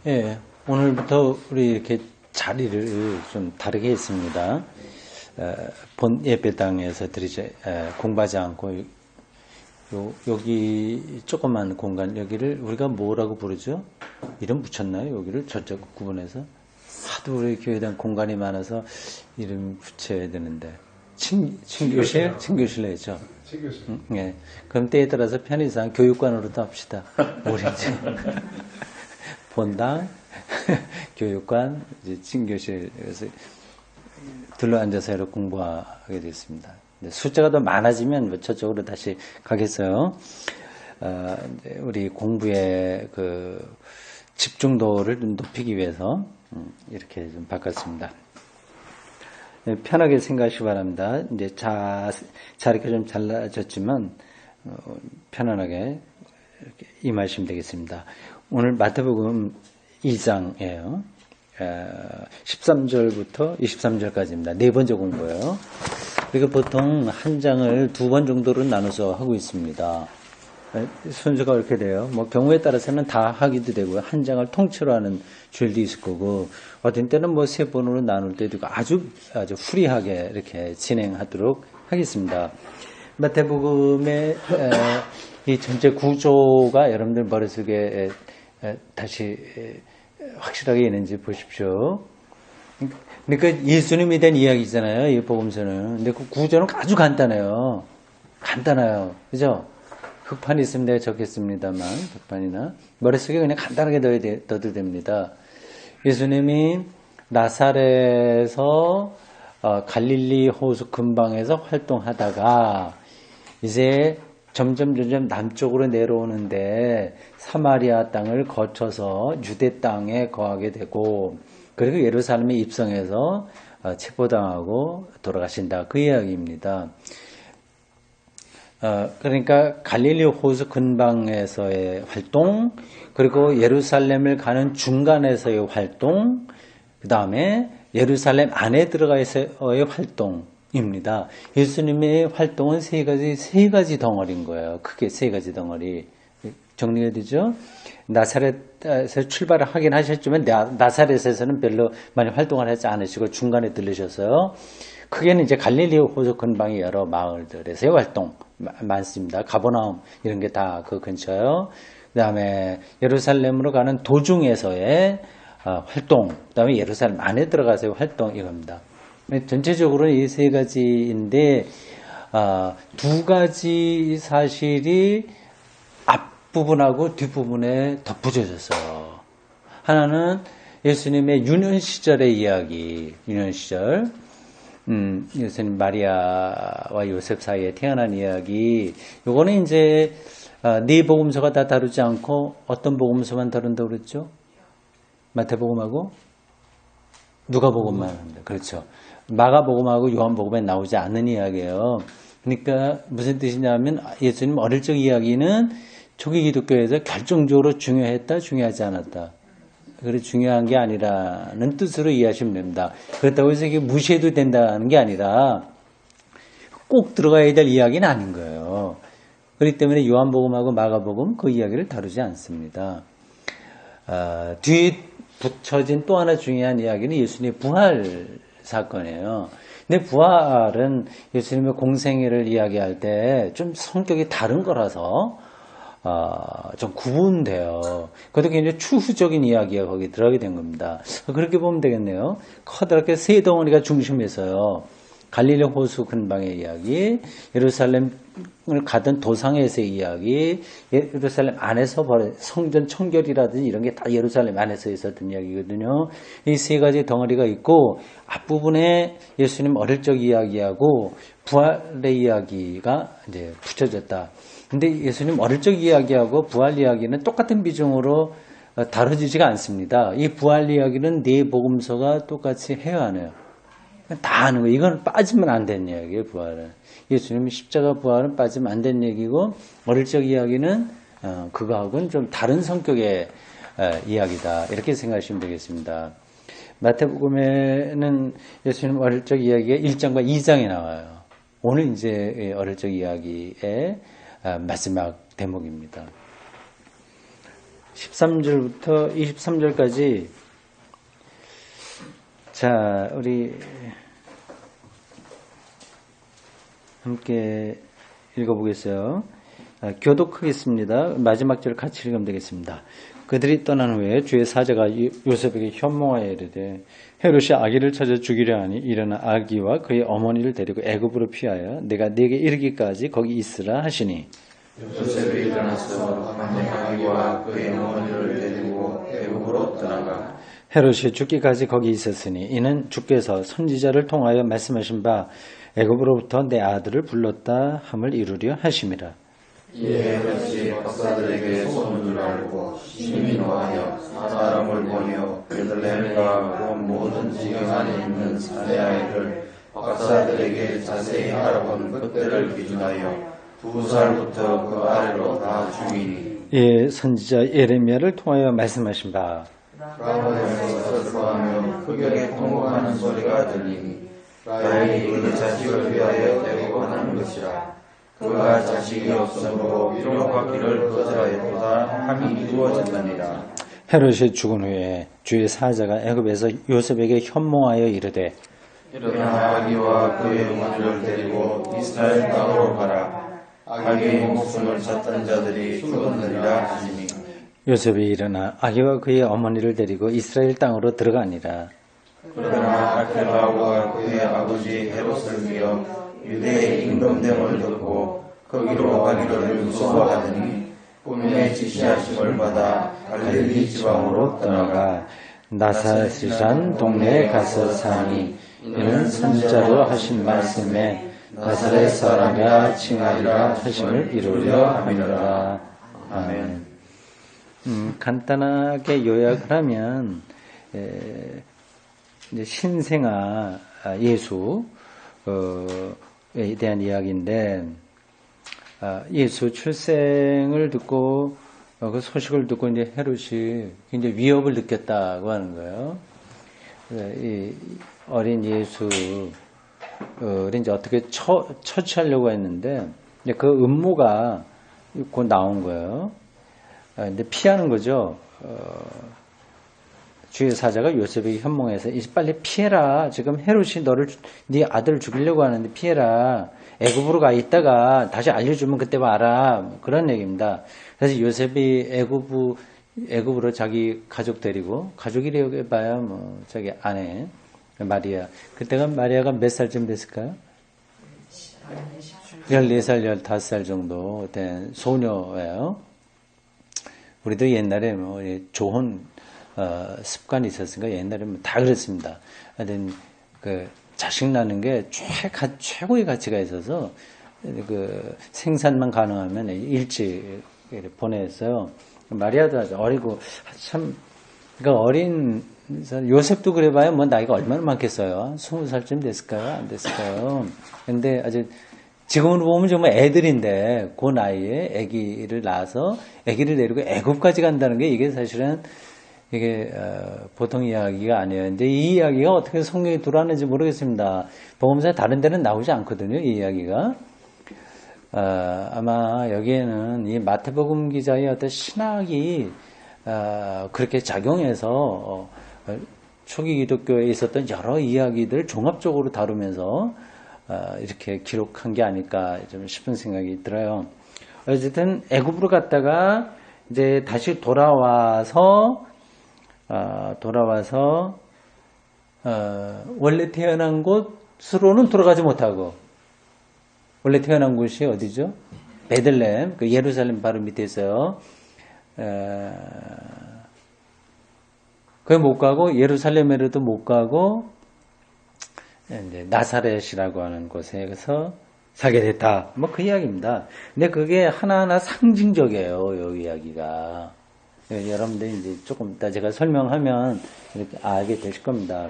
예, 오늘부터 우리 이렇게 자리를 좀 다르게 했습니다. 본 예배당에서 공부하지 않고 여기 조그만 공간 여기를 우리가 뭐라고 부르죠? 이름 붙였나요? 여기를 저쪽 구분해서 하도 우리 교회에 대한 공간이 많아서 이름 붙여야 되는데 친교실? 친교실로 했죠. 친교실. 예. 그럼 때에 따라서 편의상 교육관으로도 합시다. 우리 이제 본당, 교육관, 이제 친교실에서 둘러앉아서 이렇게 공부하게 됐습니다. 숫자가 더 많아지면 뭐 저쪽으로 다시 가겠어요. 우리 공부의 그 집중도를 좀 높이기 위해서 이렇게 좀 바꿨습니다. 편하게 생각하시기 바랍니다. 이제 자리가 좀 잘라졌지만 편안하게 이렇게 임하시면 되겠습니다. 오늘 마태복음 2장이에요. 13절부터 23절까지입니다. 네 번째 공부예요. 그리고 보통 한 장을 두 번 정도로 나눠서 하고 있습니다. 순서가 이렇게 돼요. 뭐 경우에 따라서는 다 하기도 되고요. 한 장을 통째로 하는 주일도 있을 거고, 어떤 때는 뭐 세 번으로 나눌 때도 있고, 아주 후리하게 이렇게 진행하도록 하겠습니다. 마태복음의 이 전체 구조가 여러분들 머릿속에 다시 확실하게 있는지 보십시오. 그러니까 예수님에 대한 이야기잖아요. 이 복음서는. 근데 그 구조는 아주 간단해요. 간단해요. 그죠? 흑판이 있으면 내가 적겠습니다만, 흑판이나. 머릿속에 그냥 간단하게 넣어도 됩니다. 예수님이 나사렛에서 갈릴리 호수 근방에서 활동하다가 이제 점점 남쪽으로 내려오는데 사마리아 땅을 거쳐서 유대 땅에 거하게 되고, 그리고 예루살렘에 입성해서 체포당하고 돌아가신다. 그 이야기입니다. 그러니까 갈릴리 호수 근방에서의 활동, 그리고 예루살렘을 가는 중간에서의 활동, 그 다음에 예루살렘 안에 들어가서의 활동입니다. 예수님의 활동은 세 가지 덩어리인 거예요. 크게 세 가지 덩어리. 정리가 되죠? 나사렛에서 출발을 하긴 하셨지만 나사렛에서는 별로 많이 활동을 하지 않으시고 중간에 들르셔서요. 크게는 이제 갈릴리 호수 근방의 여러 마을들에서의 활동 많습니다. 가버나움 이런 게 다 그 근처요. 그 다음에 예루살렘으로 가는 도중에서의 활동, 그 다음에 예루살렘 안에 들어가서의 활동 이겁니다. 전체적으로 이 세 가지인데 두 가지 사실이 앞부분하고 뒷부분에 덧붙여졌어요. 하나는 예수님의 유년 시절의 이야기, 유년 시절. 예수님 마리아와 요셉 사이에 태어난 이야기. 요거는 이제 네 복음서가 다 다루지 않고 어떤 복음서만 다룬다고 그랬죠? 마태복음하고 누가복음만 합니다. 그렇죠. 마가복음하고 요한복음에 나오지 않는 이야기예요. 그러니까 무슨 뜻이냐면 예수님 어릴 적 이야기는 초기 기독교에서 결정적으로 중요했다, 중요하지 않았다. 그래 중요한 게 아니라는 뜻으로 이해하시면 됩니다. 그렇다고 해서 이게 무시해도 된다는 게 아니라 꼭 들어가야 될 이야기는 아닌 거예요. 그렇기 때문에 요한복음하고 마가복음 그 이야기를 다루지 않습니다. 뒤에 붙여진 또 하나 중요한 이야기는 예수님의 부활 사건이에요. 근데 부활은 예수님의 공생애를 이야기할 때 좀 성격이 다른 거라서 좀 구분돼요. 그것도 굉장히 추후적인 이야기가 거기 들어가게 된 겁니다. 그렇게 보면 되겠네요. 커다랗게 세 덩어리가 중심에서요. 갈릴리 호수 근방의 이야기, 예루살렘을 가던 도상에서의 이야기, 예루살렘 안에서 성전 청결이라든지 이런 게 다 예루살렘 안에서 있었던 이야기거든요. 이 세 가지 덩어리가 있고 앞부분에 예수님 어릴 적 이야기하고 부활의 이야기가 이제 붙여졌다. 근데 예수님 어릴 적 이야기하고 부활 이야기는 똑같은 비중으로 다뤄지지가 않습니다. 이 부활 이야기는 네 복음서가 똑같이 해야 하네요. 다 하는 거예요. 이건 빠지면 안 되는 이야기예요, 부활은. 예수님의 십자가 부활은 빠지면 안 되는 얘기고, 어릴 적 이야기는 그거하고는 좀 다른 성격의 이야기다. 이렇게 생각하시면 되겠습니다. 마태복음에는 예수님 어릴 적 이야기가 1장과 2장에 나와요. 오늘 이제 어릴 적 이야기의 마지막 대목입니다. 13절부터 23절까지 자, 우리 함께 읽어보겠어요. 교독하겠습니다. 마지막 절 같이 읽으면 되겠습니다. 그들이 떠난 후에 주의 사자가 요셉에게 현몽하여 이르되 헤롯이 아기를 찾아 죽이려 하니 일어나 아기와 그의 어머니를 데리고 애굽으로 피하여 내가 네게 이르기까지 거기 있으라 하시니 요셉이 일어나서 아기와 그의 어머니를 데리고 애굽으로 떠나가 헤롯이 죽기까지 거기 있었으니 이는 주께서 선지자를 통하여 말씀하신 바 애굽으로부터 내 아들을 불렀다 함을 이루려 하심이라. 이에 헤롯이 박사들에게 소문을 알고 심히 노하여 사람을 보내어 베들레헴과 그 모든 지경 안에 있는 사내 아이를 박사들에게 자세히 알아본 그때를 기준하여 2살부터 그 아래로 다 죽이니 예, 선지자 예레미야를 통하여 말씀하신 바 라마에서 들어가며 흑역에 통곡하는 소리가 들리니 라헬이 그 자식을 위하여 대고하는 것이라. 그가 자식이 없으므로 위로받기를 거절하였다 함이 이루어졌느니라. 헤롯이 죽은 후에 주의 사자가 애굽에서 요셉에게 현몽하여 이르되 일어나 아기와 그의 어머니를 데리고 이스라엘 땅으로 가라. 아기의 목숨을 찾던 자들이 죽었느니라 하시니 요셉이 일어나 아기와 그의 어머니를 데리고 이스라엘 땅으로 들어가니라. 그러나 아켈라오가 그의 아버지 헤롯을 위하여 유대의 임금됨을 듣고 거기로 가기를 무서워하더니 꿈에 지시하심을 받아 갈릴리 지방으로 떠나가 나사렛이란 동네에 가서 사니 이는 선지자로 하신 말씀에 나사렛 사람이라 칭하리라 하심을 이루려 함이라. 아멘. 간단하게 요약을 하면 이제 신생아 예수에 대한 이야기인데 예수 출생을 듣고 그 소식을 듣고 이제 헤롯이 굉장히 위협을 느꼈다고 하는 거예요. 이 어린 예수를 이제 어떻게 처치하려고 했는데 이제 그 음모가 곧 나온 거예요. 근데 피하는 거죠. 주의 사자가 요셉에게 현몽해서 이제 빨리 피해라. 지금 헤롯이 네 아들을 죽이려고 하는데 피해라. 애굽으로 가 있다가 다시 알려주면 그때 봐라. 그런 얘기입니다. 그래서 요셉이 애굽으로 자기 가족 데리고 가족이라고 해봐야 뭐 자기 아내 마리아. 그때가 마리아가 몇 살쯤 됐을까요? 14살, 15살 정도 된 소녀예요. 우리도 옛날에 뭐 좋은 습관이 있었으니까 옛날에 다 그랬습니다. 하여튼 그 자식 낳는 게 최고의 가치가 있어서 그 생산만 가능하면 일찍 보냈어요. 마리아도 아주 어리고 참 그러니까 어린 요셉도 그래봐야 뭐 나이가 얼마나 많겠어요. 20살쯤 됐을까요? 안 됐을까요? 근데 아주 지금으로 보면 정말 애들인데 그 나이에 아기를 낳아서 아기를 데리고 애굽까지 간다는 게 이게 사실은 이게 보통 이야기가 아니에요. 근데 이 이야기가 어떻게 성경에 들어왔는지 모르겠습니다. 복음서에 다른 데는 나오지 않거든요. 이 이야기가. 아마 여기에는 이 마태복음 기자의 어떤 신학이 그렇게 작용해서 초기 기독교에 있었던 여러 이야기들 종합적으로 다루면서 이렇게 기록한 게 아닐까 좀 싶은 생각이 들어요. 어쨌든 애굽으로 갔다가 이제 다시 돌아와서 원래 태어난 곳으로는 돌아가지 못하고 원래 태어난 곳이 어디죠? 베들레헴, 그 예루살렘 바로 밑에 있어요. 거기 못 가고 예루살렘에도 못 가고 이제 나사렛이라고 하는 곳에서 살게 됐다. 뭐 그 이야기입니다. 근데 그게 하나하나 상징적이에요. 이 이야기가. 여러분들 이제 조금 이따 제가 설명하면 이렇게 알게 되실 겁니다.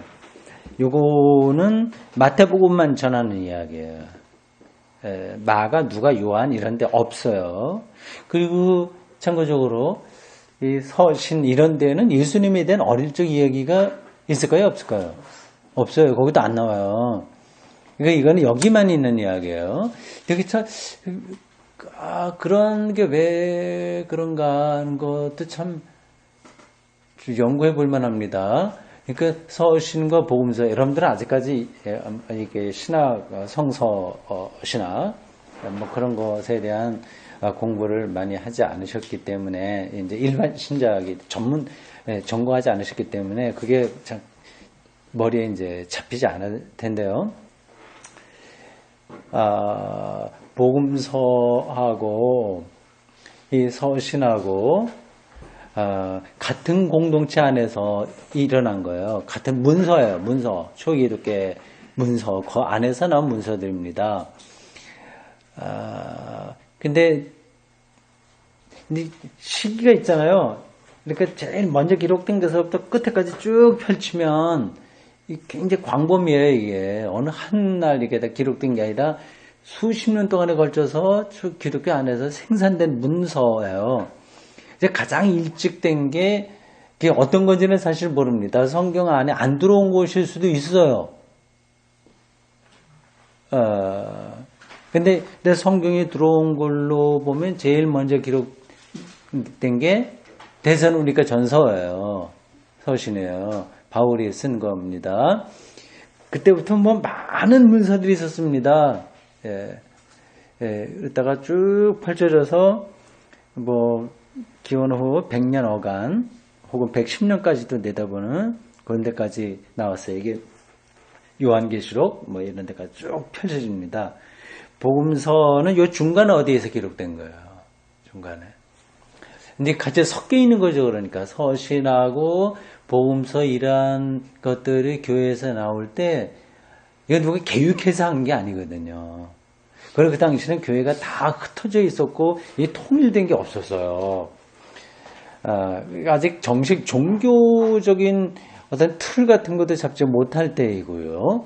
요거는 마태복음만 전하는 이야기예요. 마가, 누가, 요한 이런 데 없어요. 그리고 참고적으로 이 서신 이런 데는 예수님에 대한 어릴 적 이야기가 있을까요? 없을까요? 없어요. 거기도 안 나와요. 그러니까 이거는 여기만 있는 이야기예요. 되게 참 그런 게 왜 그런가 하는 것도 참 연구해 볼 만합니다. 그러니까 서신과 복음서, 여러분들은 아직까지 이게 신학, 신학, 뭐 그런 것에 대한 공부를 많이 하지 않으셨기 때문에, 이제 일반 신자기 전공하지 않으셨기 때문에 그게 참 머리에 이제 잡히지 않을 텐데요. 복음서하고 이 서신하고 같은 공동체 안에서 일어난 거예요. 같은 문서예요. 문서. 초기독교 문서. 그 안에서 나온 문서들입니다. 근데 시기가 있잖아요. 그러니까 제일 먼저 기록된 데서부터 끝에까지 쭉 펼치면 굉장히 광범위해요, 이게. 어느 한 날 이게 다 기록된 게 아니라 수십 년 동안에 걸쳐서 기독교 안에서 생산된 문서예요. 이제 가장 일찍 된 게 어떤 건지는 사실 모릅니다. 성경 안에 안 들어온 것일 수도 있어요. 근데 성경에 들어온 걸로 보면 제일 먼저 기록된 게 대사로니까 전서예요. 서신이에요. 바울이 쓴 겁니다. 그때부터 뭐 많은 문서들이 있었습니다. 그러다가 쭉 펼쳐져서 뭐 기원 후 100년 어간 혹은 110년까지도 내다보는 그런 데까지 나왔어요. 이게 요한계시록 뭐 이런 데까지 쭉 펼쳐집니다. 복음서는 요 중간에 어디에서 기록된 거예요. 중간에. 근데 같이 섞여 있는 거죠. 그러니까 서신하고 복음서 이러한 것들이 교회에서 나올 때 이건 누가 계획해서 한 게 아니거든요. 그리고 그 당시에는 교회가 다 흩어져 있었고 이 통일된 게 없었어요. 아직 정식 종교적인 어떤 틀 같은 것도 잡지 못할 때이고요.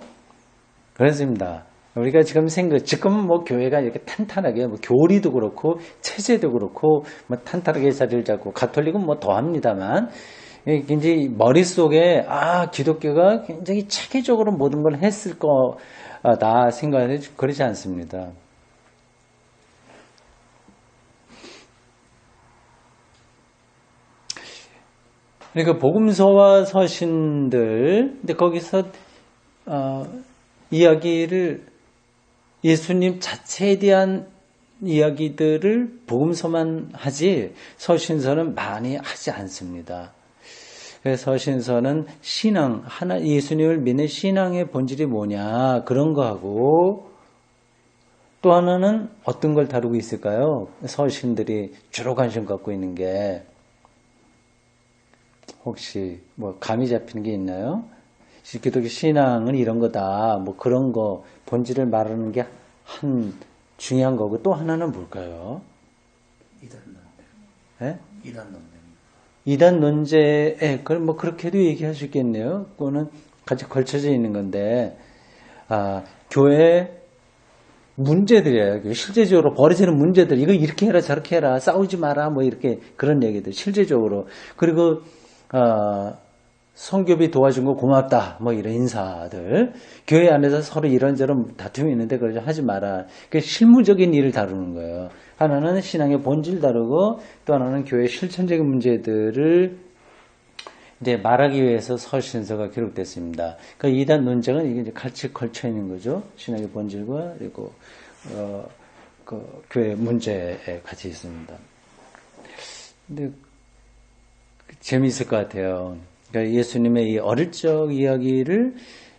그렇습니다. 우리가 지금 지금 뭐 교회가 이렇게 탄탄하게, 뭐 교리도 그렇고, 체제도 그렇고, 뭐 탄탄하게 자리를 잡고, 가톨릭은 뭐 더 합니다만, 이제 머릿속에, 기독교가 굉장히 체계적으로 모든 걸 했을 거다 생각을 그러지 않습니다. 그러니까 복음서와 서신들, 근데 거기서, 이야기를 예수님 자체에 대한 이야기들을 복음서만 하지 서신서는 많이 하지 않습니다. 그래서 서신서는 신앙, 예수님을 믿는 신앙의 본질이 뭐냐 그런 거하고 또 하나는 어떤 걸 다루고 있을까요? 서신들이 주로 관심 갖고 있는 게 혹시 뭐 감이 잡히는 게 있나요? 기독교 신앙은 이런 거다. 뭐 그런 거 본질을 말하는 게 한 중요한 거고 또 하나는 뭘까요? 이단 논쟁. 예? 이단 논쟁. 이단 논제에 그럼 뭐 그렇게도 얘기할 수 있겠네요. 그거는 같이 걸쳐져 있는 건데 교회 문제들이에요. 실제적으로 벌어지는 문제들 이거 이렇게 해라 저렇게 해라 싸우지 마라 뭐 이렇게 그런 얘기들 실제적으로 그리고 성교비 도와준 거 고맙다. 뭐 이런 인사들. 교회 안에서 서로 이런저런 다툼이 있는데 그러지 하지 마라. 그 실무적인 일을 다루는 거예요. 하나는 신앙의 본질 다루고 또 하나는 교회 실천적인 문제들을 이제 말하기 위해서 서신서가 기록됐습니다. 그러니까 이단 논쟁은 이게 이제 같이 걸쳐 있는 거죠. 신앙의 본질과 그리고 그 교회 문제에 같이 있습니다. 근데 재미있을 것 같아요. 그러니까 예수님의 이 어릴 적 이야기를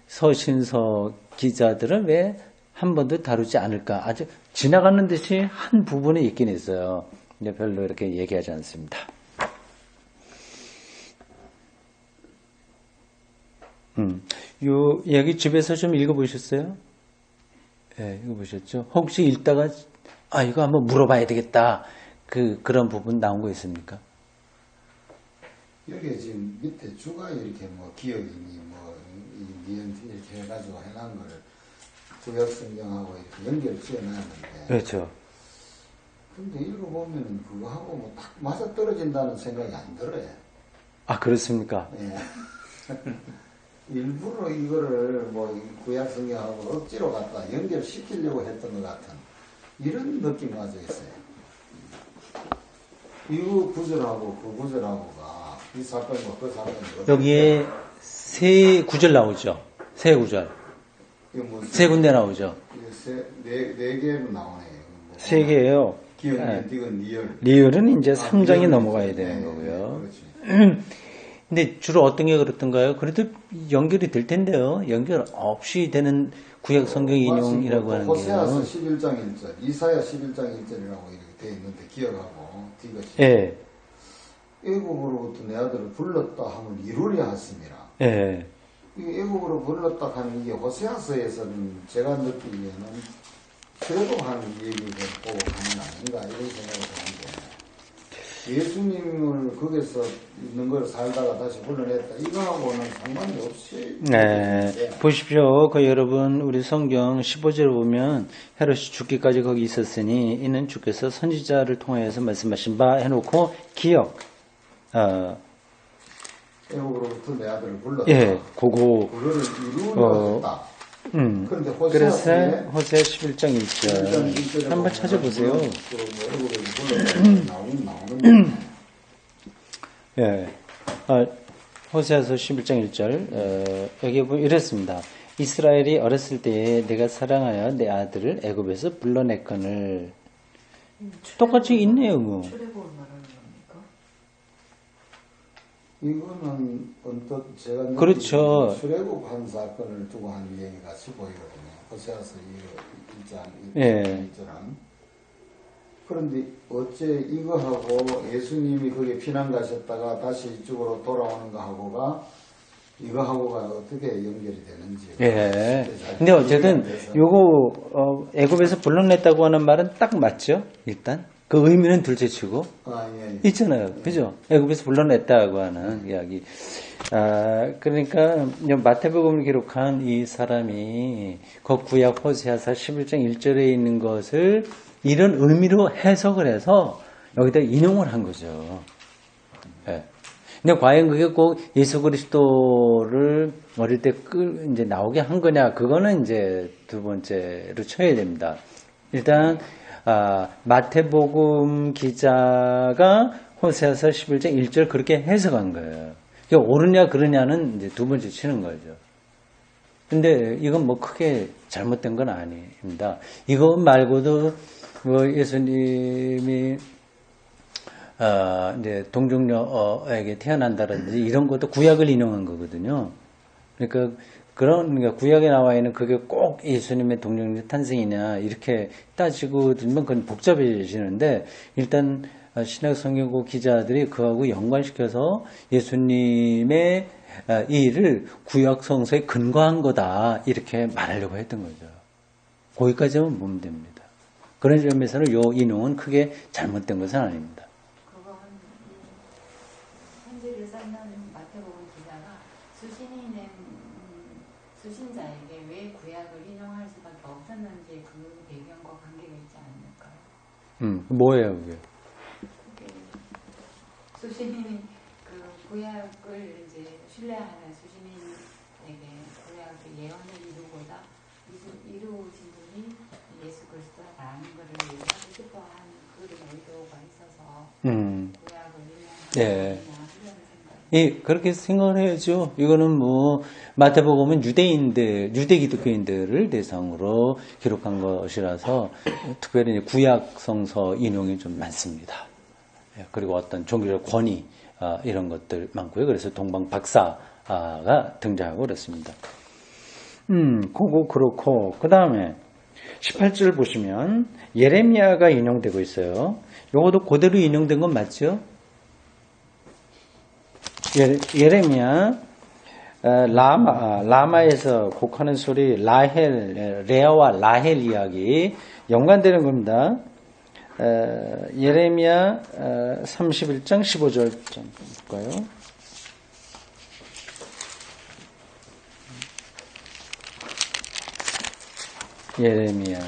서신서 기자들은 왜 한 번도 다루지 않을까? 아주 지나가는 듯이 한 부분에 있긴 있어요. 근데 별로 이렇게 얘기하지 않습니다. 요 이야기 집에서 좀 읽어보셨어요? 네, 읽어보셨죠? 혹시 읽다가 이거 한번 물어봐야 되겠다. 그런 부분 나온 거 있습니까? 여기 지금 밑에 주가 이렇게 뭐 기억이니 뭐 니은 이렇게 해가지고 해놓은 거를 구약 성경하고 이렇게 연결 지어놨는데. 그렇죠. 근데 읽어보면 그거하고 뭐 딱 맞아 떨어진다는 생각이 안 들어요. 그렇습니까? 예. 일부러 이거를 뭐 구약 성경하고 억지로 갖다 연결시키려고 했던 것 같은 이런 느낌이 가지고 있어요. 이 구절하고 그 구절하고가 이 사건과 그 사건이 여기에 세 구절 나오죠. 세 구절. 이거 뭐 세 군데 나오죠. 네 개로 나오네요. 뭐 세 개예요. 기억, 네. 디귿, 리얼. 리을은 이제 아, 3장이 리얼은 넘어가야 이제, 되는 네, 거고요. 그렇지. 근데 주로 어떤 게 그렇던가요? 그래도 연결이 될 텐데요. 연결 없이 되는 구약 성경 인용이라고 하는 호세아서 게요. 11장 1절, 이사야 11장 1절이라고 이렇게 되어 있는데 기억하고 디귿이 예, 애국으로부터 내 아들을 불렀다 하면 이루려 하심이라. 예. 이 애국으로 불렀다 하는 이게 호세아서에서는 제가 느끼기에는 출애굽하는 얘기를 보고 가는 아닌가 이런 생각을 하는데 예수님을 거기서 있는 걸 살다가 다시 불러냈다 이거하고는 상관이 없이 네. 보십시오. 그 여러분, 우리 성경 15절을 보면 헤롯이 죽기까지 거기 있었으니 이는 주께서 선지자를 통하여서 말씀하신 바 해놓고 기억. 애국으로부터 내 아들을 불렀다. 예, 그거. 그거를 이루려 했다. 그런데 그래서 호세아서에 호세 11장 1절 한번 찾아보세요. 나오는 예. 호세아서 11장 1절 여기 보면 이랬습니다. 이스라엘이 어렸을 때에 내가 사랑하여 내 아들을 애굽에서 불러냈거늘. 똑같이 있네요. 뭐. 출애굽을 말하는 겁니까? 이거는 언뜻 제가 그렇죠. 출애굽한 사건을 두고 한 얘기 같이 보이거든요. 호세아서 1장 예. 1절은. 그런데 어째 이거하고 예수님이 거기에 피난 가셨다가 다시 이쪽으로 돌아오는 거하고가 이거하고가 어떻게 연결이 되는지. 예. 근데 어쨌든 요거 애굽에서 불러냈다고 하는 말은 딱 맞죠? 일단 그 의미는 둘째치고 예. 있잖아요. 그죠? 애굽에서 불러냈다고 하는 이야기. 그러니까 마태복음을 기록한 이 사람이 그 구약 호세아서 11장 1절에 있는 것을 이런 의미로 해석을 해서 여기다 인용을 한 거죠. 예. 근데 과연 그게 꼭 예수 그리스도를 어릴 때 이제 나오게 한 거냐? 그거는 이제 두 번째로 쳐야 됩니다. 일단 마태복음 기자가 호세아서 11장 1절 그렇게 해석한 거예요. 이게 옳으냐 그러냐는 이제 두 번째 치는 거죠. 근데 이건 뭐 크게 잘못된 건 아닙니다. 이거 말고도 뭐 예수님이 이제 동정녀에게 태어난다든지 이런 것도 구약을 인용한 거거든요. 그러니까 구약에 나와 있는 그게 꼭 예수님의 동정녀 탄생이냐 이렇게 따지고 들면 그건 복잡해지는데 일단 신약 성경고 기자들이 그하고 연관시켜서 예수님의 이 일을 구약 성서에 근거한 거다 이렇게 말하려고 했던 거죠. 거기까지만 보면 됩니다. 그런 점에서는 이 인용은 크게 잘못된 것은 아닙니다. 그건 현지를 써있는 마태복음 기자가 수신자에게 왜 구약을 인용할 수밖에 없었는지 그 배경과 관계가 있지 않을까요? 뭐예요 그게? 수신인이 그 구약을 이제 신뢰하는 수신인에게 구약의 예언을 이루고자 이루신 분이 예수 그리스도라는 것을 얘기하고 싶어하는 그런 의도가 있어서 구약을 인용하는 네. 이런 생각. 예, 그렇게 생각을 해야죠. 이거는 뭐 마태복음은 유대 기독교인들을 대상으로 기록한 것이라서 특별히 구약 성서 인용이 좀 많습니다. 그리고 어떤 종교적 권위 이런 것들 많고요. 그래서 동방 박사가 등장하고 그렇습니다. 그거 그렇고 그 다음에 18절 보시면 예레미야가 인용되고 있어요. 요것도 그대로 인용된 건 맞죠? 예레미야 라마에서 곡하는 소리 레아와 라헬 이야기 연관되는 겁니다. 예레미야 31장 15절 좀 볼까요? 예레미야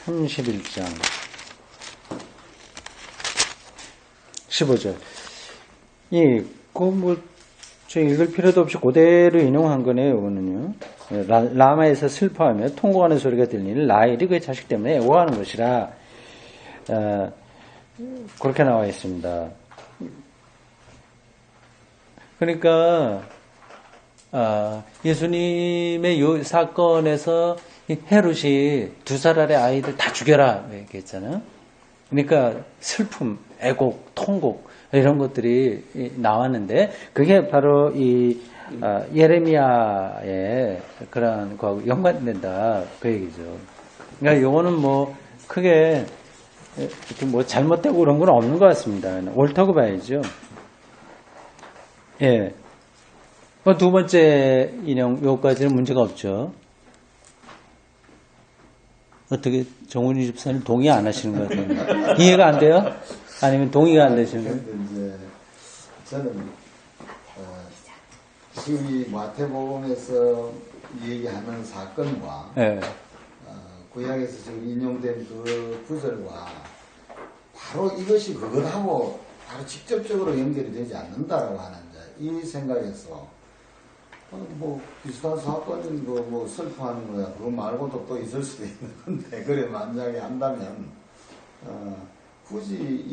31장 15절. 저 읽을 필요도 없이 그대로 인용한 거네요, 이거는요. 라마에서 슬퍼하며 통곡하는 소리가 들리니 라헬이 그의 자식 때문에 애워하는 것이라. 그렇게 나와 있습니다. 그러니까 예수님의 이 사건에서 헤롯이 2살 아래 아이들 다 죽여라 얘기했잖아요. 그러니까 슬픔, 애곡, 통곡 이런 것들이 나왔는데 그게 바로 이 예레미야의 그런 거하고 연관된다 그 얘기죠. 그러니까 요거는 뭐 크게 이렇게 뭐 잘못되고 그런 건 없는 것 같습니다. 옳다고 봐야죠. 예. 두 번째 인용 요까지는 문제가 없죠. 어떻게 정훈이 집사님 동의 안 하시는 것 같아요? 이해가 안 돼요? 아니면 동의가 안 되시는 거예요? 이제 저는 지금 이 마태복음에서 얘기하는 사건과 예. 구약에서 지금 인용된 그 구절과 바로 이것이 그것하고 바로 직접적으로 연결이 되지 않는다라고 하는 이 생각에서 뭐 비슷한 사건인 거 뭐 슬퍼하는 거야 그거 말고도 또 있을 수도 있는 건데 그래 만약에 한다면 굳이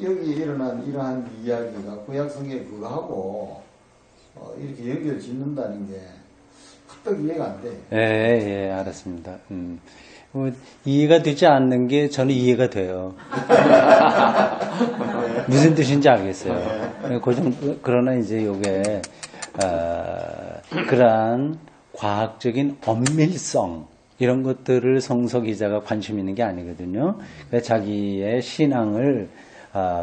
여기 일어난 이러한 이야기가 구약성경에 그거하고 이렇게 연결 짓는다는 게 딱 이해가 안 돼. 예, 알았습니다. 이해가 되지 않는 게 저는 이해가 돼요. 무슨 뜻인지 알겠어요. 그러나 이제 요게, 그러한 과학적인 엄밀성, 이런 것들을 성서 기자가 관심 있는 게 아니거든요. 자기의 신앙을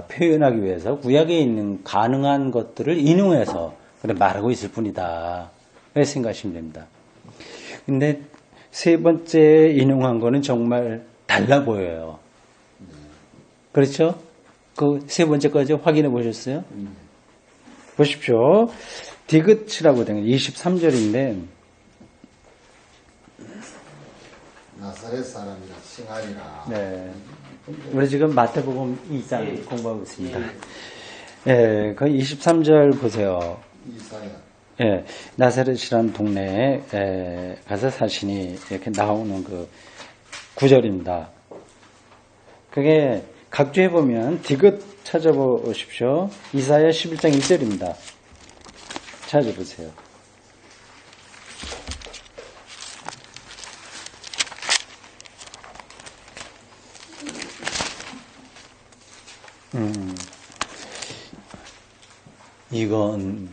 표현하기 위해서 구약에 있는 가능한 것들을 인용해서 말하고 있을 뿐이다. 그렇게 생각하시면 됩니다. 근데 세 번째 인용한 거는 정말 달라 보여요. 그렇죠? 그 세 번째까지 확인해 보셨어요? 보십시오. 디귿이라고 된 거 23절인데 나사렛 사람이라 칭하리라. 네. 우리 지금 마태복음 2장 공부하고 있습니다. 예, 그 23절 보세요. 이사야. 예, 나사렛이라는 동네에 가서 사시니 이렇게 나오는 그 구절입니다. 그게 각주에 보면 디귿 찾아보십시오. 이사야 11장 1절입니다. 찾아보세요. 이건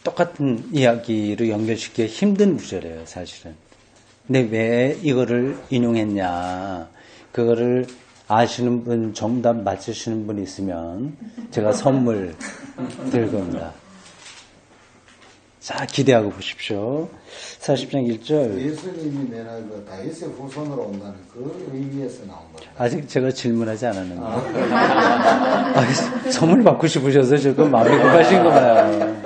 똑같은 이야기로 연결시키기 힘든 구절이에요, 사실은. 근데 왜 이거를 인용했냐? 그거를 아시는 분, 정답 맞추시는 분 있으면 제가 선물 드릴 겁니다. 자, 기대하고 보십시오. 40장 1절. 예수님이 내나 그 다윗의 후손으로 온다는 그 의미에서 나온 겁니다. 아직 제가 질문하지 않았는데. 선물 받고 싶으셔서 지금 마음이 급하신 거 봐요.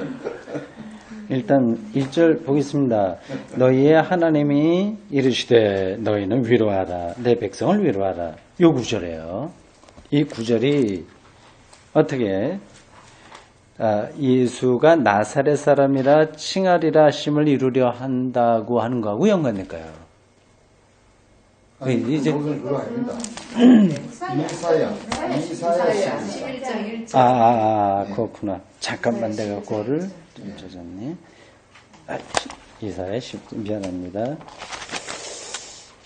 일단 1절 보겠습니다. 너희의 하나님이 이르시되 너희는 위로하라. 내 백성을 위로하라. 요 구절이에요. 이 구절이 어떻게 예수가 나사렛 사람이라 칭하리라 하심을 이루려 한다고 하는 거하고 연관될까요? 이제 그거 아닙니다. 이사야 11장 1절. 그렇구나. 잠깐만 내가 그거를 좀 찾았네. 이사야 10절 미안합니다.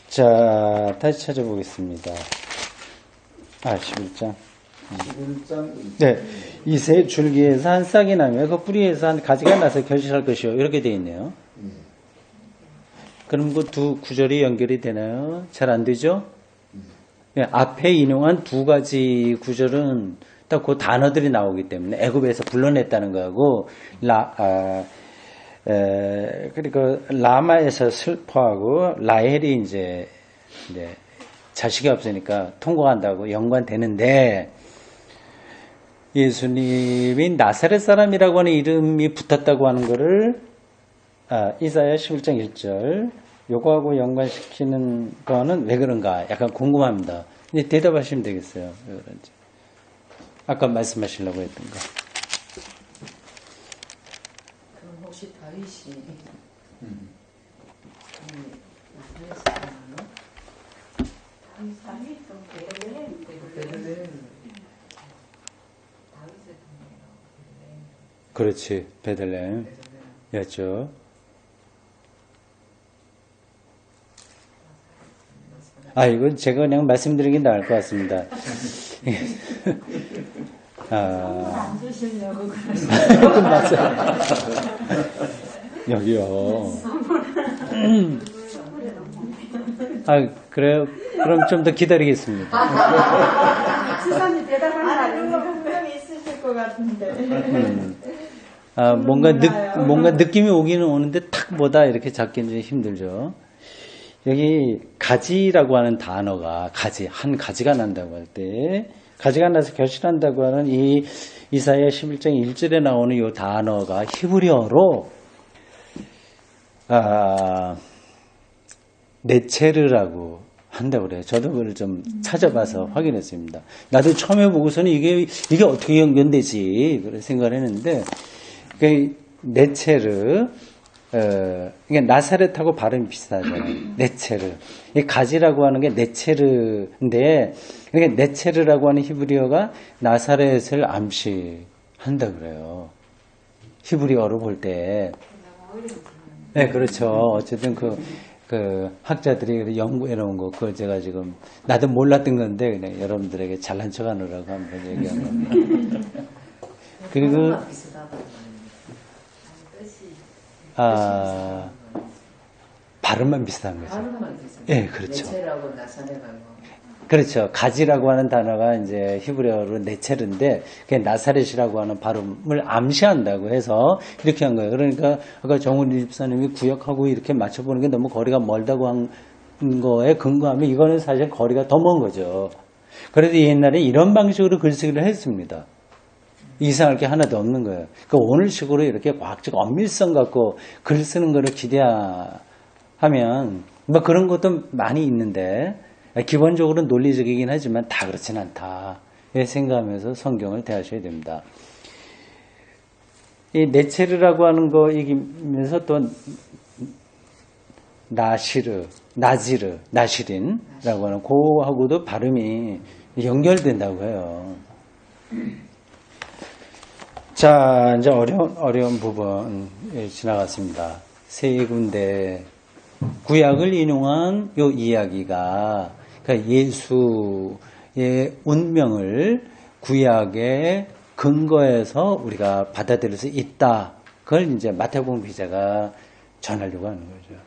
자, 다시 찾아보겠습니다. 11장. 11장 네, 이새 줄기에서 한 싹이 나며 그 뿌리에서 한 가지가 나서 결실할 것이요. 이렇게 되어 있네요. 그럼 그 두 구절이 연결이 되나요? 잘 안 되죠? 네, 앞에 인용한 두 가지 구절은 딱 그 단어들이 나오기 때문에 애굽에서 불러냈다는 거하고 그리고 라마에서 슬퍼하고 라헬이 이제 자식이 없으니까 통곡한다고 연관되는데 예수님이 나사렛 사람이라고 하는 이름이 붙었다고 하는 거를 이사야 11장 1절 요거하고 연관시키는 거는 왜 그런가 약간 궁금합니다. 이제 대답하시면 되겠어요. 왜 그런지. 아까 말씀하시려고 했던 거. 그럼 혹시 다윗이 다윗도 베들레헴 다윗의 동네로 그렇지, 베들레헴이었죠. 아, 이건 제가 그냥 말씀드리긴 나을 것 같습니다. 안 주시려고 그러시죠. 맞아요. 여기요. 아, 그래요? 그럼 좀 더 기다리겠습니다. 수산이 대답하는 거 아니에요? 분명히 있으실 것 같은데. 아, 뭔가 느낌이 오기는 오는데 탁 뭐다 이렇게 잡기는 좀 힘들죠. 여기 가지라고 하는 단어가 한 가지가 난다고 할 때, 가지가 나서 결실한다고 하는 이 이사야 11장 1절에 나오는 이 단어가 히브리어로 네체르라고 한다고 그래요. 저도 그걸 좀 찾아봐서 확인했습니다. 나도 처음에 보고서는 이게 어떻게 연결되지 그런 생각을 했는데, 그 네체르, 이게 나사렛하고 발음이 비슷하잖아요. 네체르. 이 가지라고 하는 게 네체르인데, 이게 네체르라고 하는 히브리어가 나사렛을 암시한다 그래요. 히브리어로 볼 때. 네, 그렇죠. 어쨌든 그 학자들이 연구해 놓은 거, 그걸 제가 지금, 나도 몰랐던 건데, 그냥 여러분들에게 잘난 척 하느라고 한번 얘기한 겁니다. 그리고, 발음만 비슷한 거죠. 발음만 비슷해요. 예, 그렇죠. 네체라고 나사렛하고. 그렇죠. 가지라고 하는 단어가 이제 히브리어로 네체르인데, 그게 나사렛이라고 하는 발음을 암시한다고 해서 이렇게 한 거예요. 그러니까 아까 정훈이 집사님이 구역하고 이렇게 맞춰보는 게 너무 거리가 멀다고 한 거에 근거하면 이거는 사실 거리가 더 먼 거죠. 그래도 옛날에 이런 방식으로 글쓰기를 했습니다. 이상할 게 하나도 없는 거예요. 그러니까 오늘식으로 이렇게 과학적 엄밀성 갖고 글 쓰는 거를 기대하면 뭐 그런 것도 많이 있는데 기본적으로 논리적이긴 하지만 다 그렇진 않다. 생각하면서 성경을 대하셔야 됩니다. 이 네체르라고 하는 거 이기면서 또 나시린이라고 하는 그거하고도 발음이 연결된다고 해요. 자, 이제 어려운 부분 지나갔습니다. 세 군데 구약을 인용한 요 이야기가 그러니까 예수의 운명을 구약의 근거에서 우리가 받아들일 수 있다. 그걸 이제 마태복음 기자가 전하려고 하는 거죠.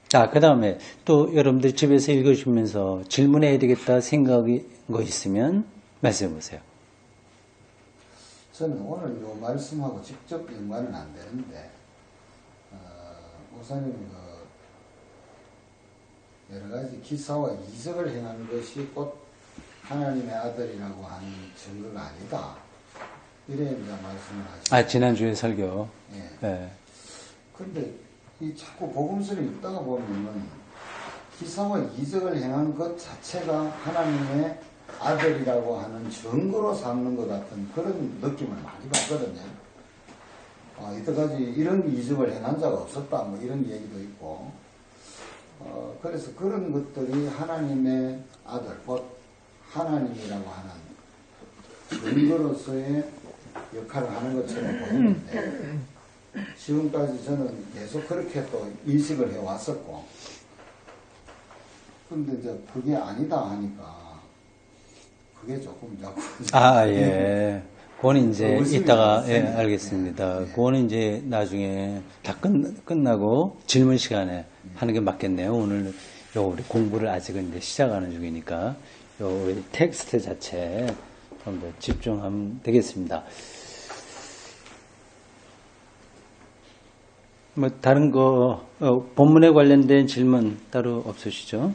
자, 그 다음에 또 여러분들 집에서 읽으시면서 질문해야 되겠다 생각이 거 있으면 말씀해 보세요. 저는 오늘 요 말씀하고 직접 연관은 안 되는데, 목사님 여러 가지 기사와 이적을 행한 것이 곧 하나님의 아들이라고 하는 증거가 아니다. 이래 이제 말씀을 하시죠. 지난주에 설교. 예. 네. 근데 이 자꾸 복음서를 읽다가 보면은 기사와 이적을 행한 것 자체가 하나님의 아들이라고 하는 증거로 삼는 것 같은 그런 느낌을 많이 받거든요. 이때까지 이런 이적을 행한 자가 없었다, 뭐 이런 얘기도 있고, 그래서 그런 것들이 하나님의 아들, 곧 하나님이라고 하는 증거로서의 역할을 하는 것처럼 보이는데, 지금까지 저는 계속 그렇게 또 인식을 해왔었고, 근데 이제 그게 아니다 하니까, 그게 조금 자꾸. 예. 그거는 이제 이따가, 예, 알겠습니다. 네. 그거는 이제 나중에 다 끝나고 질문 시간에 하는 게 맞겠네요. 오늘 우리 공부를 아직은 이제 시작하는 중이니까, 우리 텍스트 자체에 좀 더 집중하면 되겠습니다. 뭐, 다른 거, 본문에 관련된 질문 따로 없으시죠?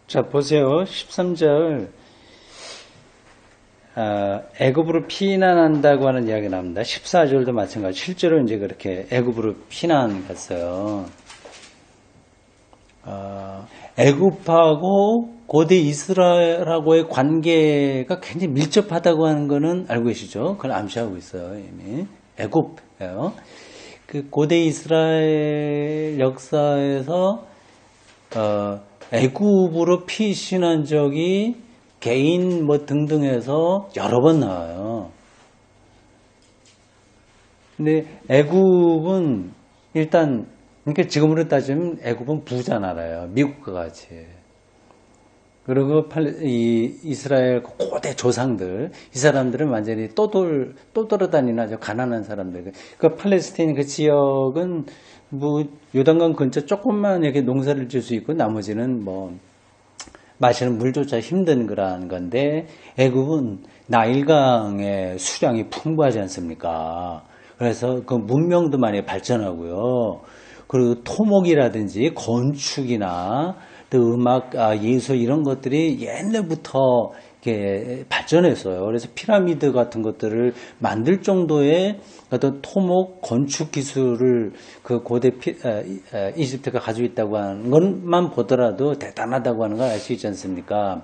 자, 보세요. 13절. 애굽으로 피난한다고 하는 이야기가 나옵니다. 14절도 마찬가지. 실제로 이제 그렇게 애굽으로 피난 갔어요. 애굽하고 고대 이스라엘하고의 관계가 굉장히 밀접하다고 하는 거는 알고 계시죠? 그걸 암시하고 있어요, 이미. 애굽이에요. 그 고대 이스라엘 역사에서 애굽으로 피신한 적이 개인 뭐 등등해서 여러 번 나와요. 근데 애굽은 일단 그러니까 지금으로 따지면 애굽은 부자 나라예요. 미국과 같이. 그리고 이 이스라엘 고대 조상들, 이 사람들은 완전히 떠돌아다니는 아주 가난한 사람들. 그 팔레스타인 그 지역은 뭐 요단강 근처 조금만 이렇게 농사를 질 수 있고 나머지는 뭐 마시는 물조차 힘든 그런 건데 애굽은 나일강의 수량이 풍부하지 않습니까? 그래서 그 문명도 많이 발전하고요. 그리고 토목이라든지 건축이나 또 음악, 예술 이런 것들이 옛날부터 이렇게 발전했어요. 그래서 피라미드 같은 것들을 만들 정도의 어떤 토목 건축 기술을 그 고대 이집트가 가지고 있다고 하는 것만 보더라도 대단하다고 하는 걸 알 수 있지 않습니까?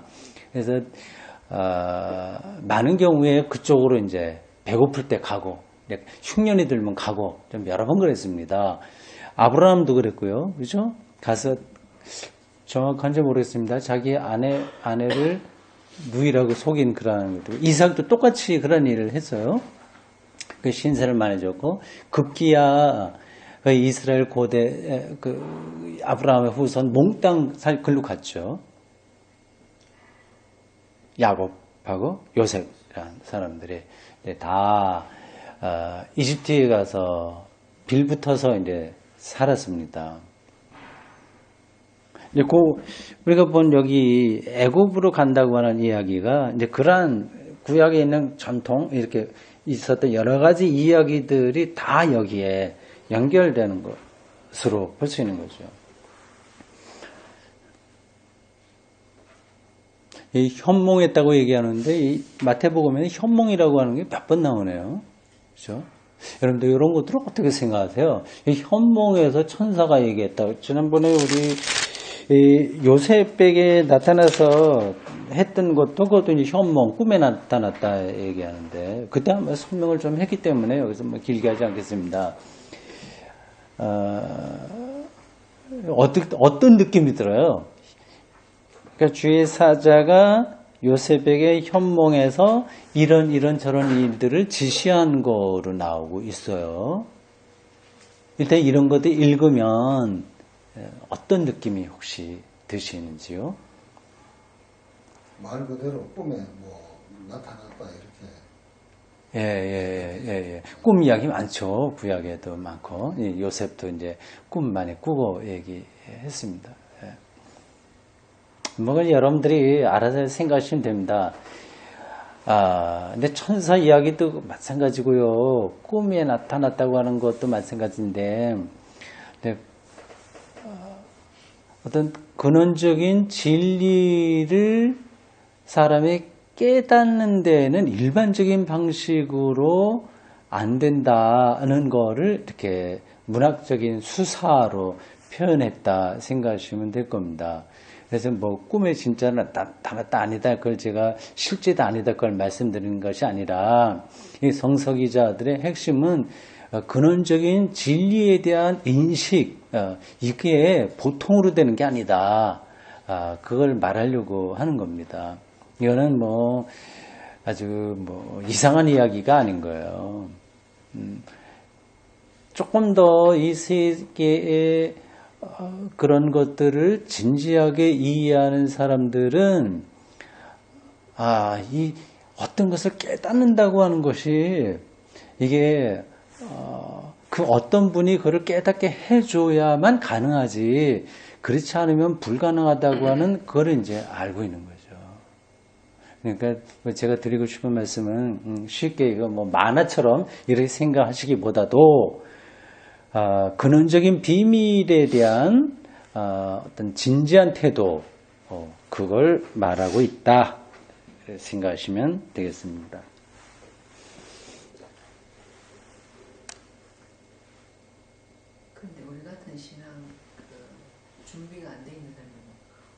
그래서 많은 경우에 그쪽으로 이제 배고플 때 가고 흉년이 들면 가고 좀 여러 번 그랬습니다. 아브라함도 그랬고요, 그죠? 가서 정확한지 모르겠습니다. 자기 아내를 누이라고 속인 그런 것도. 이삭도 똑같이 그런 일을 했어요. 그 신세를 많이 줬고, 급기야 그 이스라엘 고대 그 아브라함의 후손 몽땅 글로 갔죠. 야곱하고 요셉이라는 사람들이 다 이집트에 가서 빌붙어서 이제 살았습니다. 이제 우리가 본 여기 애굽으로 간다고 하는 이야기가 이제 그러한 구약에 있는 전통 이렇게 있었던 여러 가지 이야기들이 다 여기에 연결되는 것으로 볼 수 있는 거죠. 이 현몽했다고 얘기하는데 이 마태복음에는 현몽이라고 하는 게 몇 번 나오네요. 그렇죠? 여러분들 이런 것들을 어떻게 생각하세요? 이 현몽에서 천사가 얘기했다. 지난번에 우리 요셉에게 나타나서 했던 것도 그것도 이제 현몽, 꿈에 나타났다 얘기하는데 그때 한번 설명을 좀 했기 때문에 여기서 뭐 길게 하지 않겠습니다. 어떤 느낌이 들어요? 그러니까 주의 사자가 요셉에게 현몽에서 이런 저런 일들을 지시한 거로 나오고 있어요. 일단 이런 것들 읽으면 어떤 느낌이 혹시 드시는지요? 말 그대로 꿈에 뭐 나타났다 이렇게. 예. 꿈 이야기 많죠. 구약에도 많고 요셉도 이제 꿈 많이 꾸고 얘기했습니다. 뭐 여러분들이 알아서 생각하시면 됩니다. 근데 천사 이야기도 마찬가지고요. 꿈에 나타났다고 하는 것도 마찬가지인데, 어떤 근원적인 진리를 사람이 깨닫는 데에는 일반적인 방식으로 안 된다는 거를 이렇게 문학적인 수사로 표현했다 생각하시면 될 겁니다. 그래서 뭐 꿈에 진짜 나타났다 아니다 그걸 제가 실제도 아니다 그걸 말씀드리는 것이 아니라 이 성서기자들의 핵심은 근원적인 진리에 대한 인식 이게 보통으로 되는 게 아니다. 그걸 말하려고 하는 겁니다. 이거는 뭐 아주 뭐 이상한 이야기가 아닌 거예요. 조금 더 이 세계의 그런 것들을 진지하게 이해하는 사람들은 이 어떤 것을 깨닫는다고 하는 것이 이게 그 어떤 분이 그걸 깨닫게 해줘야만 가능하지 그렇지 않으면 불가능하다고 하는 그걸 이제 알고 있는 거죠. 그러니까 제가 드리고 싶은 말씀은 쉽게 이거 뭐 만화처럼 이렇게 생각하시기보다도 근원적인 비밀에 대한 어떤 진지한 태도 그걸 말하고 있다 생각하시면 되겠습니다. 근데 우리 같은 신앙 준비가 안 돼 있는 사람은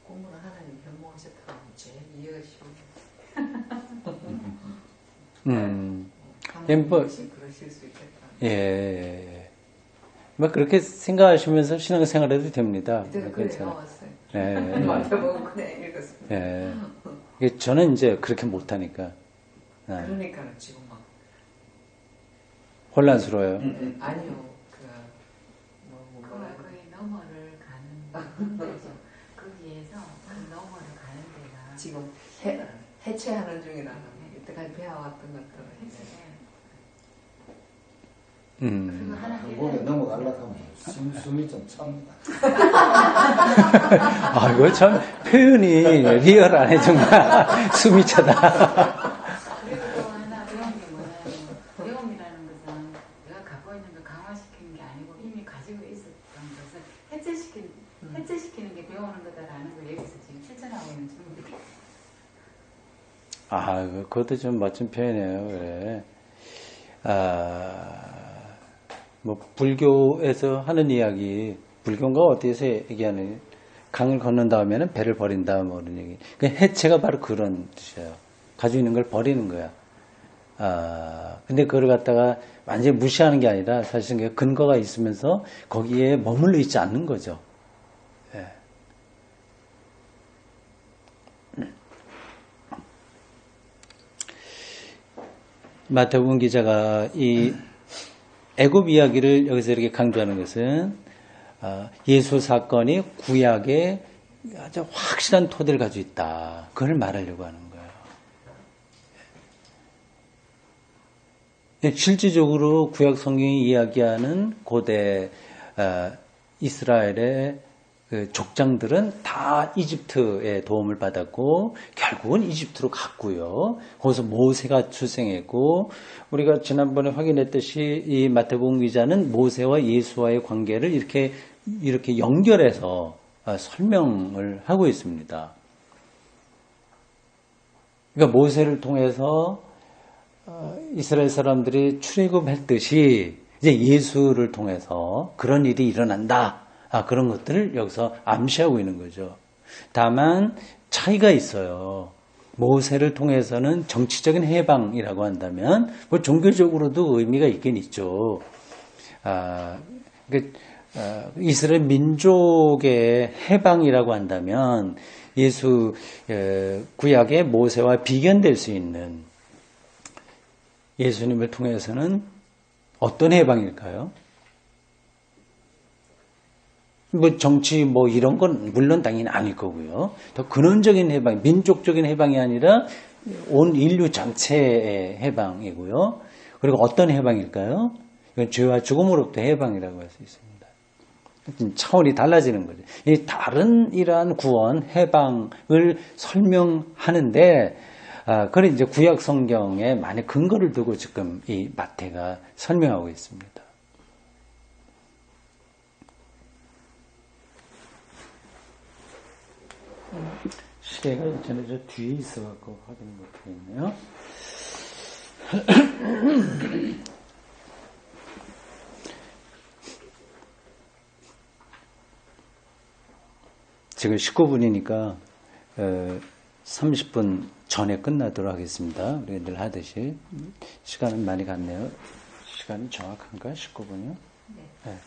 꿈으로 하나님 변모하셨다고 제일 이해가 쉬워요. 예, 뭐, 그러실 수 있겠다. 예. 뭐 그렇게 생각하시면서 신앙생활해도 됩니다. 그래 괜찮아요. 나왔어요. 예. 맞아보고 그냥 읽었습니다. 예. 이게 저는 이제 그렇게 못하니까 그러니까 지금 막 혼란스러워요. 아니요 뭐라 그의 너머를 가는 거죠. 거기에서 그 너머를 가는 데가 지금 해체하는 중이라 이때까지 배워왔던 것들을 그리고 하나님은 한국에 넘어가려고 하면 숨이 좀 찹니다. 아, 이거 참 표현이 리얼하네, 정말. 숨이 차다. 그리고 또 하나 배운 게 뭐냐면 배움이라는 것은 내가 갖고 있는 걸 강화시키는 게 아니고 이미 가지고 있었던 것을 해체시키는 게 배우는 거다라는 걸 여기서 지금 실천하고 있는 중입니다. 아, 그것도 좀 멋진 표현이에요, 그래. 뭐, 불교에서 하는 이야기, 불교가 어디에서 얘기하는, 강을 건넌 다음에는 배를 버린다, 뭐, 이런 얘기. 그 해체가 바로 그런 뜻이에요. 가지고 있는 걸 버리는 거야. 근데 그걸 갖다가 완전히 무시하는 게 아니라 사실은 근거가 있으면서 거기에 머물러 있지 않는 거죠. 예. 마태복음 기자가 이 애굽 이야기를 여기서 이렇게 강조하는 것은 예수 사건이 구약에 아주 확실한 토대를 가지고 있다. 그걸 말하려고 하는 거예요. 실질적으로 구약 성경이 이야기하는 고대 이스라엘의 그 족장들은 다 이집트의 도움을 받았고 결국은 이집트로 갔고요. 거기서 모세가 출생했고 우리가 지난번에 확인했듯이 이 마태복음 기자는 모세와 예수와의 관계를 이렇게 연결해서 설명을 하고 있습니다. 그러니까 모세를 통해서 이스라엘 사람들이 출애굽했듯이 이제 예수를 통해서 그런 일이 일어난다. 그런 것들을 여기서 암시하고 있는 거죠. 다만 차이가 있어요. 모세를 통해서는 정치적인 해방이라고 한다면 뭐 종교적으로도 의미가 있긴 있죠. 이스라엘 민족의 해방이라고 한다면 예수 구약의 모세와 비견될 수 있는 예수님을 통해서는 어떤 해방일까요? 뭐 정치 뭐 이런 건 물론 당연히 아닐 거고요. 더 근원적인 해방, 민족적인 해방이 아니라 온 인류 전체의 해방이고요. 그리고 어떤 해방일까요? 이건 죄와 죽음으로부터 해방이라고 할 수 있습니다. 차원이 달라지는 거죠. 이 다른 이러한 구원, 해방을 설명하는데 그걸 이제 구약 성경에 많이 근거를 두고 지금 이 마태가 설명하고 있습니다. 시계가 전에 저 뒤에 있어갖고 확인 못하겠네요. 지금 19분이니까 30분 전에 끝나도록 하겠습니다. 우리 늘 하듯이 시간은 많이 갔네요. 시간이 정확한가? 19분이요? 네.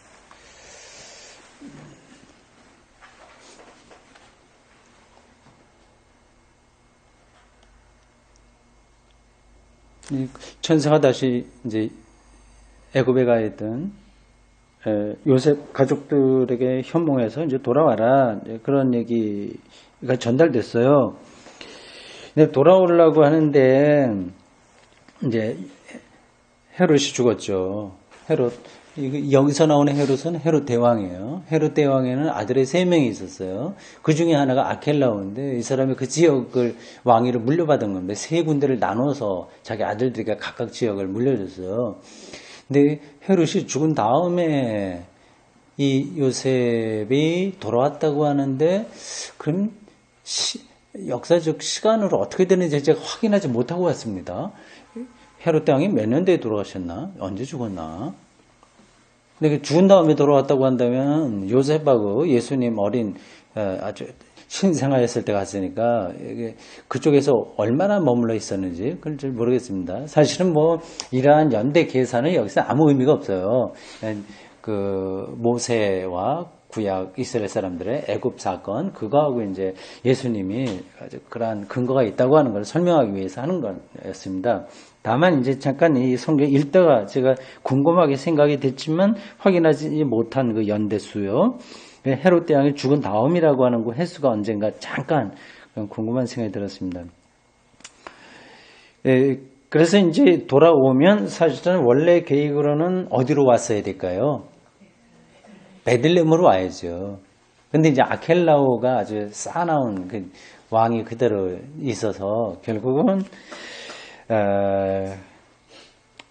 천사가 다시 이제 애굽에 가 있던 요셉 가족들에게 현몽해서 이제 돌아와라 그런 얘기가 전달됐어요. 근데 돌아오려고 하는데 이제 헤롯이 죽었죠. 헤롯 여기서 나오는 헤롯은 헤롯 대왕이에요. 헤롯 대왕에는 아들이 3명이 있었어요. 그 중에 하나가 아켈라오인데 이 사람이 그 지역을 왕위를 물려받은 겁니다. 3군데를 나눠서 자기 아들들에게 각각 지역을 물려줬어요. 근데 헤롯이 죽은 다음에 이 요셉이 돌아왔다고 하는데 그럼 역사적 시간으로 어떻게 되는지 제가 확인하지 못하고 왔습니다. 헤롯 대왕이 몇 년대에 돌아가셨나? 언제 죽었나? 근데 죽은 다음에 돌아왔다고 한다면 요셉하고 예수님 어린 아주 신생아였을 때 갔으니까 이게 그쪽에서 얼마나 머물러 있었는지 그걸 잘 모르겠습니다. 사실은 뭐 이러한 연대 계산은 여기서 아무 의미가 없어요. 그 모세와 구약 이스라엘 사람들의 애굽 사건 그거하고 이제 예수님이 아주 그러한 근거가 있다고 하는 걸 설명하기 위해서 하는 거였습니다. 다만 이제 잠깐 이 성경 읽다가 제가 궁금하게 생각이 됐지만 확인하지 못한 그 연대수요. 헤롯 대왕이 죽은 다음이라고 하는 그 횟수가 언젠가 잠깐 궁금한 생각이 들었습니다. 그래서 이제 돌아오면 사실은 원래 계획으로는 어디로 왔어야 될까요? 베들레헴으로 와야죠. 근데 이제 아켈라오가 아주 싸나운 그 왕이 그대로 있어서 결국은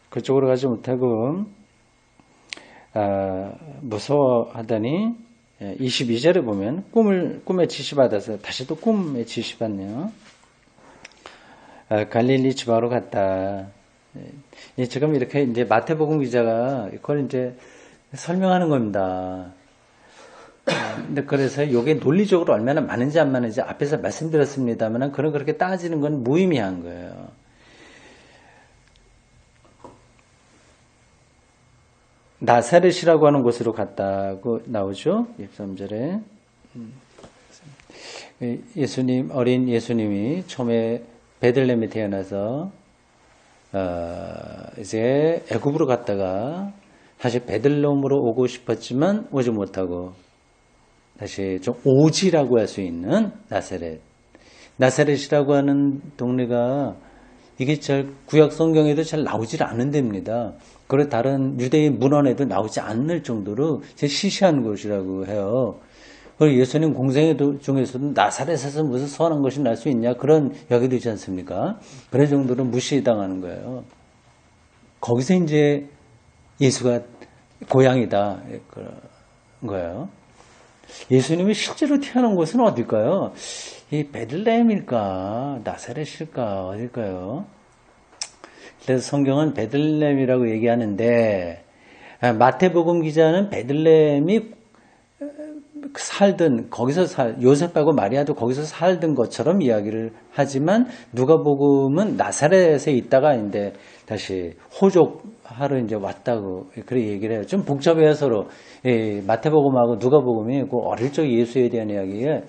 그쪽으로 가지 못하고 무서워하더니 22절에 보면 꿈에 지시받아서 다시 또 꿈에 지시받네요. 갈릴리 지방으로 갔다. 지금 이렇게 이제 마태복음 기자가 그걸 이제 설명하는 겁니다. 근데 그래서 이게 논리적으로 얼마나 많은지 안 많은지 앞에서 말씀드렸습니다만 그런 그렇게 따지는 건 무의미한 거예요. 나사렛이라고 하는 곳으로 갔다고 나오죠. 13절에. 어린 예수님이 처음에 베들레헴에 태어나서 이제 애굽으로 갔다가 다시 베들레헴으로 오고 싶었지만 오지 못하고 다시 좀 오지라고 할 수 있는 나사렛. 나사렛이라고 하는 동네가 이게 잘 구약 성경에도 잘 나오질 않은 데입니다. 그리고 다른 유대인 문헌에도 나오지 않을 정도로 제일 시시한 곳이라고 해요. 그리고 예수님 공생애 중에서도 나사렛에서 무슨 선한 것이 날 수 있냐 그런 이야기도 있지 않습니까? 그런 정도로 무시당하는 거예요. 거기서 이제 예수가 고향이다 그런 거예요. 예수님이 실제로 태어난 곳은 어딜까요? 이 베들레헴일까 나사렛일까 어딜까요? 그래서 성경은 베들레헴이라고 얘기하는데 마태복음 기자는 베들레헴이 살던 거기서 요셉하고 마리아도 거기서 살던 것처럼 이야기를 하지만 누가복음은 나사렛에 있다가 이제 다시 호족하러 이제 왔다고 그렇게 얘기를 해요. 좀 복잡해요 서로. 마태복음하고 누가복음이 그 어릴 적 예수에 대한 이야기에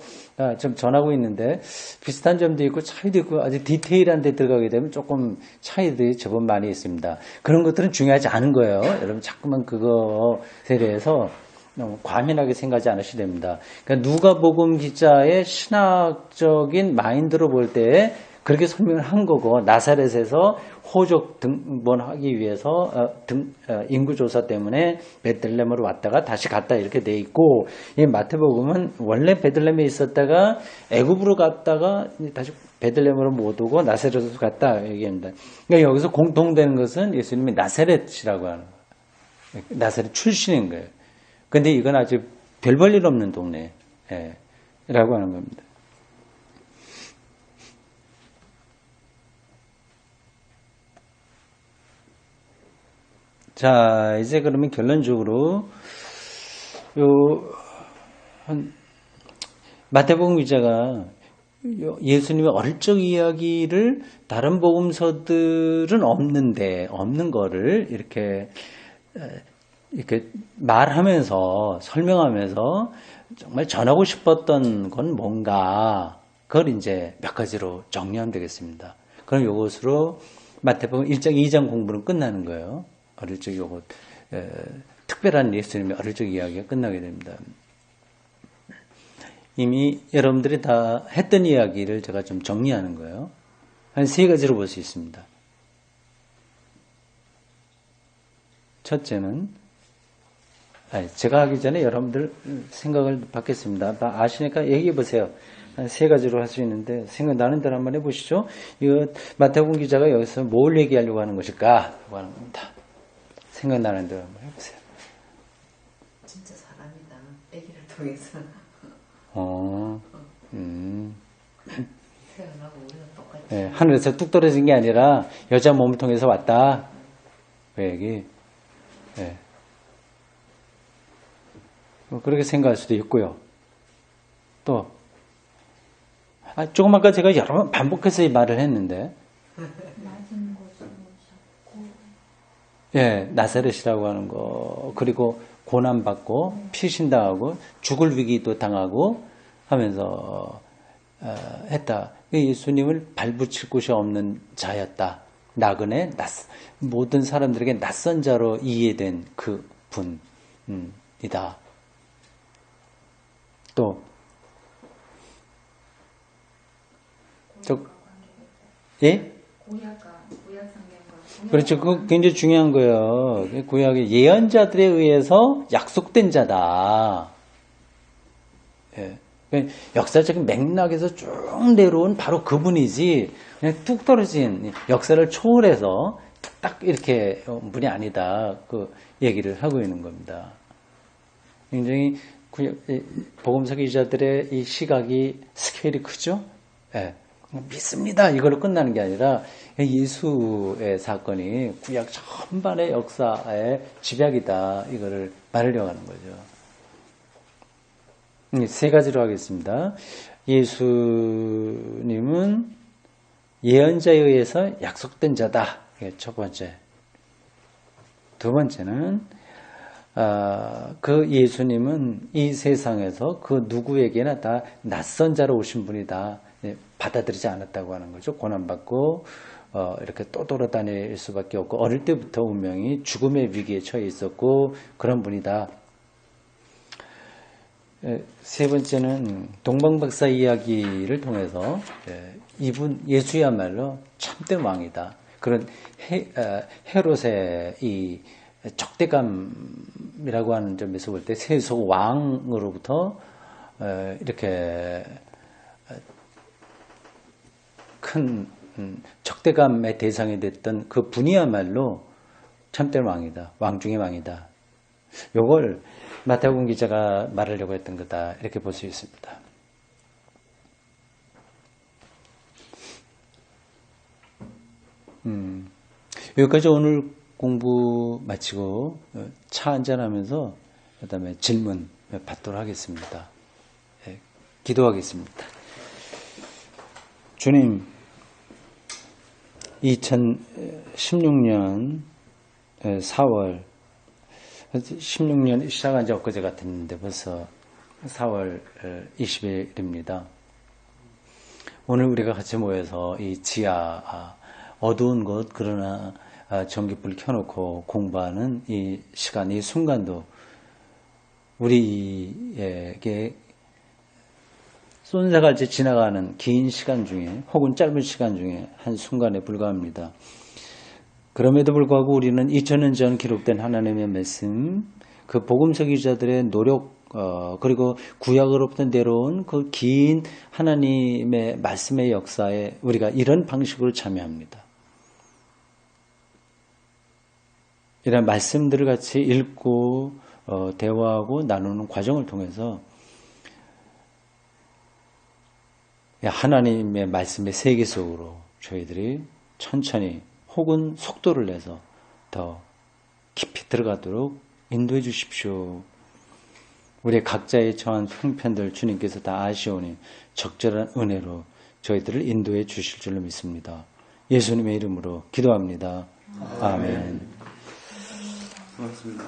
좀 전하고 있는데 비슷한 점도 있고 차이도 있고 아주 디테일한 데 들어가게 되면 조금 차이들이 제법 많이 있습니다. 그런 것들은 중요하지 않은 거예요. 여러분 자꾸만 그것에 대해서 너무 과민하게 생각하지 않으셔야 됩니다. 그러니까 누가복음 기자의 신학적인 마인드로 볼 때 그렇게 설명을 한 거고 나사렛에서 호족 등본하기 위해서 인구조사 때문에 베들레헴으로 왔다가 다시 갔다 이렇게 돼 있고 이 마태복음은 원래 베들레헴에 있었다가 애굽으로 갔다가 다시 베들레헴으로 못 오고 나사렛으로 갔다 얘기합니다. 그러니까 여기서 공통되는 것은 예수님이 나사렛이라고 하는 거예요. 나사렛 출신인 거예요. 근데 이건 아주 별 볼 일 없는 동네라고 하는 겁니다. 자, 이제 그러면 결론적으로 마태복음 기자가 예수님의 어릴 적 이야기를 다른 복음서들은 없는 거를 이렇게 말하면서 설명하면서 정말 전하고 싶었던 건 뭔가 그걸 이제 몇 가지로 정리하면 되겠습니다. 그럼 이것으로 마태복음 1장 2장 공부는 끝나는 거예요. 어릴 적 요것 특별한 예수님의 어릴 적 이야기가 끝나게 됩니다. 이미 여러분들이 다 했던 이야기를 제가 좀 정리하는 거예요. 한 세 가지로 볼 수 있습니다. 첫째는 제가 하기 전에 여러분들 생각을 받겠습니다. 다 아시니까 얘기해 보세요. 한 세 가지로 할 수 있는데 생각나는 대로 한번 해보시죠. 이거 마태복음 기자가 여기서 뭘 얘기하려고 하는 것일까? 라고 하는 겁니다. 생각나는 대로 한번 해보세요. 진짜 사람이다. 아기를 통해서 태어나고 우리가 똑같이. 네, 하늘에서 뚝 떨어진 게 아니라 여자 몸을 통해서 왔다. 그 얘기. 네. 그렇게 생각할 수도 있고요. 또 조금 아까 제가 여러 번 반복해서 이 말을 했는데, 낮은 곳으로 잡고 예, 나사렛이라고 하는 거, 그리고 고난받고, 피신당하고, 죽을 위기도 당하고 하면서, 했다. 예수님을 발붙일 곳이 없는 자였다. 나그네, 모든 사람들에게 낯선 자로 이해된 그 분이다. 또, 예? 구약 성경과 그렇죠. 그거 굉장히 중요한 거예요. 구약의 예언자들에 의해서 약속된 자다. 예. 역사적인 맥락에서 쭉 내려온 바로 그분이지, 그냥 뚝 떨어진 역사를 초월해서 딱 이렇게 분이 아니다. 그 얘기를 하고 있는 겁니다. 굉장히 복음서 기자들의 이 시각이 스케일이 크죠? 예. 믿습니다. 이걸로 끝나는 게 아니라 예수의 사건이 구약 전반의 역사의 집약이다. 이거를 말하려고 하는 거죠. 세 가지로 하겠습니다. 예수님은 예언자에 의해서 약속된 자다. 이게 첫 번째. 두 번째는 그 예수님은 이 세상에서 그 누구에게나 다 낯선 자로 오신 분이다. 받아들이지 않았다고 하는 거죠. 고난받고 이렇게 또 돌아다닐 수밖에 없고 어릴 때부터 운명이 죽음의 위기에 처해 있었고 그런 분이다. 세 번째는 동방박사 이야기를 통해서 이분 예수야말로 참된 왕이다. 그런 헤롯의 이 적대감이라고 하는 점에서 볼 때 세속 왕으로부터 이렇게 큰 적대감의 대상이 됐던 그 분이야말로 참된 왕이다. 왕 중의 왕이다. 요걸 마태복음 기자가 말하려고 했던 거다. 이렇게 볼 수 있습니다. 여기까지 오늘 공부 마치고 차 한잔하면서 그다음에 질문 받도록 하겠습니다. 기도하겠습니다. 주님, 2016년 4월 16년 시작한 지 엊그제 같았는데 벌써 4월 20일입니다. 오늘 우리가 같이 모여서 이 지하 어두운 곳 그러나 전기불 켜놓고 공부하는 이 시간, 이 순간도 우리에게 쏜사같이 지나가는 긴 시간 중에 혹은 짧은 시간 중에 한 순간에 불과합니다. 그럼에도 불구하고 우리는 2000년 전 기록된 하나님의 말씀, 그 복음서 기자들의 노력, 그리고 구약으로부터 내려온 그 긴 하나님의 말씀의 역사에 우리가 이런 방식으로 참여합니다. 이런 말씀들을 같이 읽고 대화하고 나누는 과정을 통해서 하나님의 말씀의 세계 속으로 저희들이 천천히 혹은 속도를 내서 더 깊이 들어가도록 인도해 주십시오. 우리 각자의 처한 형편들 주님께서 다 아시오니 적절한 은혜로 저희들을 인도해 주실 줄로 믿습니다. 예수님의 이름으로 기도합니다. 아멘. 고맙습니다.